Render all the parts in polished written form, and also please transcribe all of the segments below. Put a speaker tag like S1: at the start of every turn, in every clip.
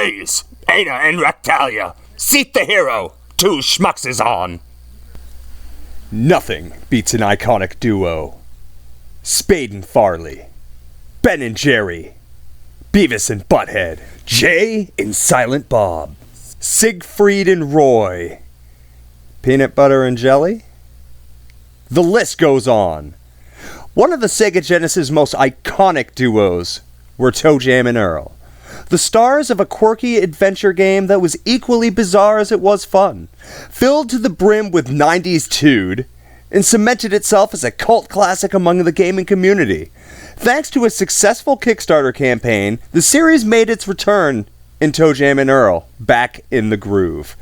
S1: Raise, Ana and Rectalia, seat the hero, two Schmucks is on.
S2: Nothing beats an iconic duo. Spade and Farley, Ben and Jerry, Beavis and Butthead, Jay and Silent Bob, Siegfried and Roy, Peanut Butter and Jelly? The list goes on. One of the Sega Genesis' most iconic duos were ToeJam and Earl, the stars of a quirky adventure game that was equally bizarre as it was fun, filled to the brim with 90s tude, and cemented itself as a cult classic among the gaming community. Thanks to a successful Kickstarter campaign, the series made its return in ToeJam and Earl, back in the groove.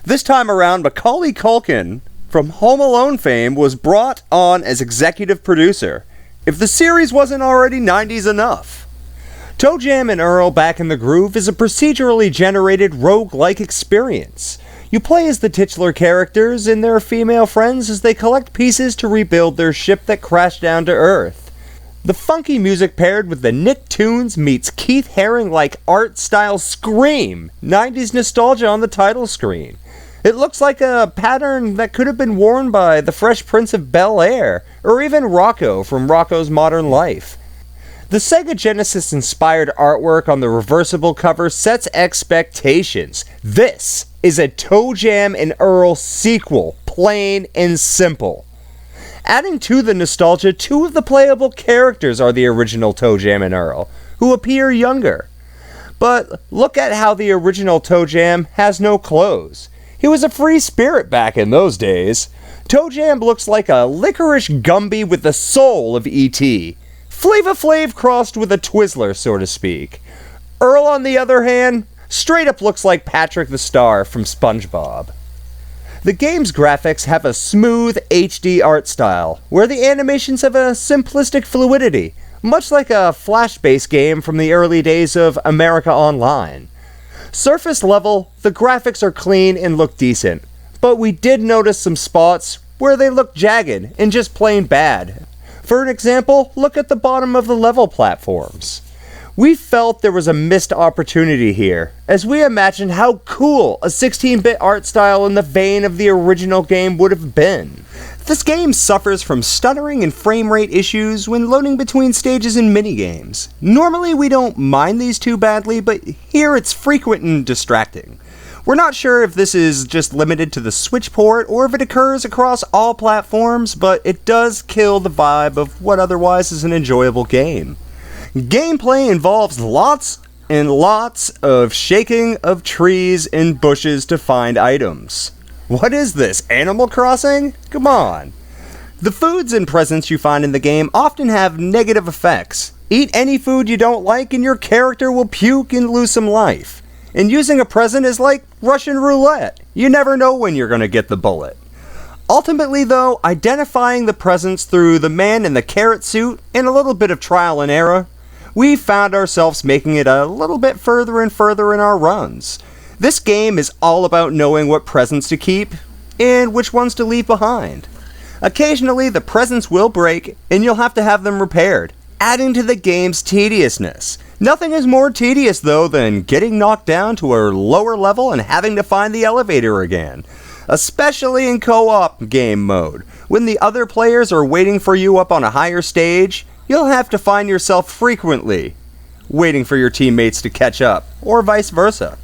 S2: This time around, Macaulay Culkin from Home Alone fame was brought on as executive producer, if the series wasn't already 90s enough. ToeJam and Earl Back in the Groove is a procedurally generated rogue-like experience. You play as the titular characters and their female friends as they collect pieces to rebuild their ship that crashed down to Earth. The funky music paired with the Nicktoons meets Keith Haring-like art-style scream 90s nostalgia on the title screen. It looks like a pattern that could have been worn by the Fresh Prince of Bel-Air, or even Rocco from Rocco's Modern Life. The Sega Genesis-inspired artwork on the reversible cover sets expectations. This is a ToeJam and Earl sequel, plain and simple. Adding to the nostalgia, two of the playable characters are the original ToeJam and Earl, who appear younger. But look at how the original ToeJam has no clothes. He was a free spirit back in those days. ToeJam looks like a licorice Gumby with the soul of E.T. Flava Flav crossed with a Twizzler, so to speak. Earl, on the other hand, straight up looks like Patrick the Star from SpongeBob. The game's graphics have a smooth HD art style, where the animations have a simplistic fluidity, much like a Flash-based game from the early days of America Online. Surface level, the graphics are clean and look decent, but we did notice some spots where they look jagged and just plain bad. For an example, look at the bottom of the level platforms. We felt there was a missed opportunity here, as we imagined how cool a 16-bit art style in the vein of the original game would have been. This game suffers from stuttering and frame rate issues when loading between stages and minigames. Normally we don't mind these too badly, but here it's frequent and distracting. We're not sure if this is just limited to the Switch port or if it occurs across all platforms, but it does kill the vibe of what otherwise is an enjoyable game. Gameplay involves lots and lots of shaking of trees and bushes to find items. What is this, Animal Crossing? Come on. The foods and presents you find in the game often have negative effects. Eat any food you don't like and your character will puke and lose some life. And using a present is like Russian roulette. You never know when you're going to get the bullet. Ultimately though, identifying the presents through the man in the carrot suit and a little bit of trial and error, we found ourselves making it a little bit further and further in our runs. This game is all about knowing what presents to keep and which ones to leave behind. Occasionally the presents will break and you'll have to have them repaired, adding to the game's tediousness. Nothing is more tedious though than getting knocked down to a lower level and having to find the elevator again. Especially in co-op game mode. When the other players are waiting for you up on a higher stage, you'll have to find yourself frequently waiting for your teammates to catch up, or vice versa.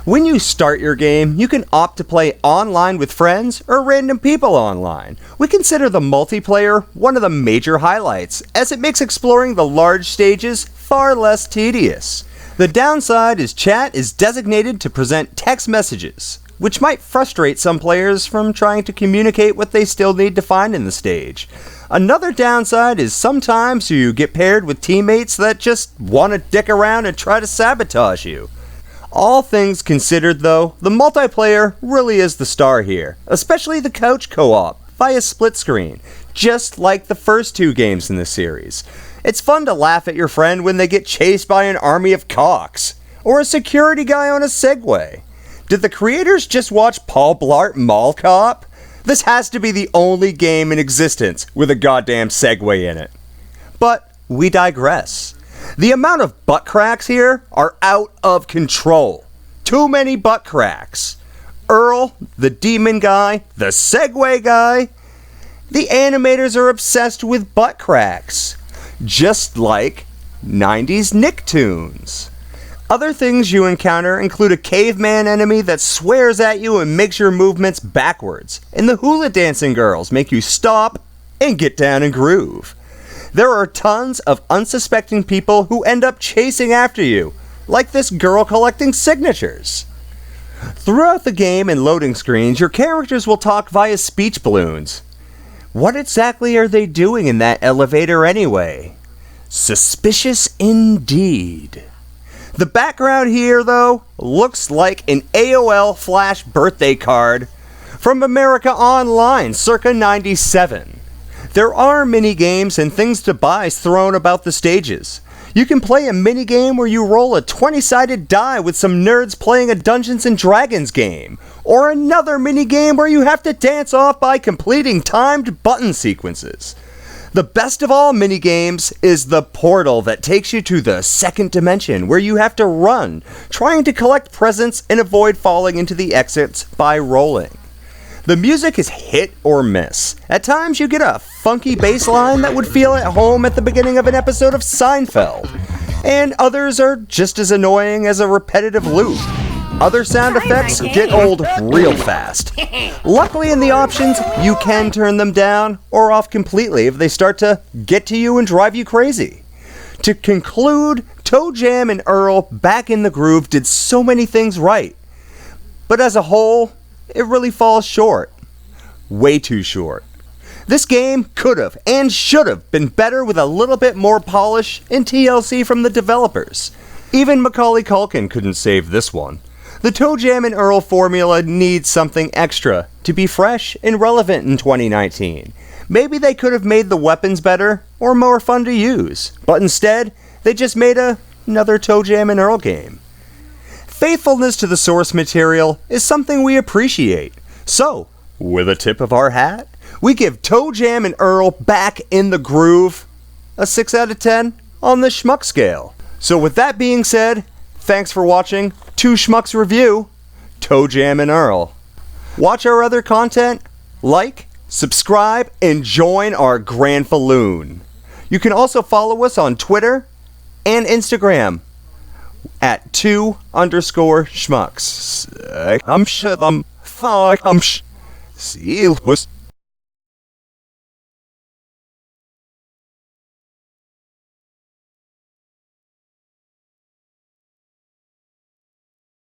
S2: When you start your game, you can opt to play online with friends or random people online. We consider the multiplayer one of the major highlights, as it makes exploring the large stages far less tedious. The downside is chat is designated to present text messages, which might frustrate some players from trying to communicate what they still need to find in the stage. Another downside is sometimes you get paired with teammates that just want to dick around and try to sabotage you. All things considered though, the multiplayer really is the star here, especially the couch co-op via split screen, just like the first two games in the series. It's fun to laugh at your friend when they get chased by an army of cocks, or a security guy on a Segway. Did the creators just watch Paul Blart Mall Cop? This has to be the only game in existence with a goddamn Segway in it. But we digress. The amount of butt cracks here are out of control. Too many butt cracks. Earl, the demon guy, the Segway guy. The animators are obsessed with butt cracks. Just like 90s Nicktoons. Other things you encounter include a caveman enemy that swears at you and makes your movements backwards, and the hula dancing girls make you stop and get down and groove. There are tons of unsuspecting people who end up chasing after you, like this girl collecting signatures. Throughout the game and loading screens, your characters will talk via speech balloons. What exactly are they doing in that elevator anyway? Suspicious indeed. The background here, though, looks like an AOL Flash birthday card from America Online circa 97. There are mini-games and things to buy thrown about the stages. You can play a mini-game where you roll a 20-sided die with some nerds playing a Dungeons & Dragons game, or another mini-game where you have to dance off by completing timed button sequences. The best of all minigames is the portal that takes you to the second dimension, where you have to run, trying to collect presents and avoid falling into the exits by rolling. The music is hit or miss. At times you get a funky bass line that would feel at home at the beginning of an episode of Seinfeld, and others are just as annoying as a repetitive loop. Other sound effects get old real fast. Luckily in the options, you can turn them down or off completely if they start to get to you and drive you crazy. To conclude, ToeJam and Earl Back in the Groove did so many things right. But as a whole, it really falls short. Way too short. This game could have and should have been better with a little bit more polish and TLC from the developers. Even Macaulay Culkin couldn't save this one. The ToeJam and Earl formula needs something extra to be fresh and relevant in 2019. Maybe they could have made the weapons better or more fun to use, but instead, they just made another ToeJam and Earl game. Faithfulness to the source material is something we appreciate. So, with a tip of our hat, we give ToeJam and Earl Back in the Groove a 6 out of 10 on the Schmuck scale. So with that being said, thanks for watching Two Schmucks Review, ToeJam and Earl. Watch our other content, like, subscribe, and join our Grand Falloon. You can also follow us on Twitter and Instagram at 2_Schmucks. See you.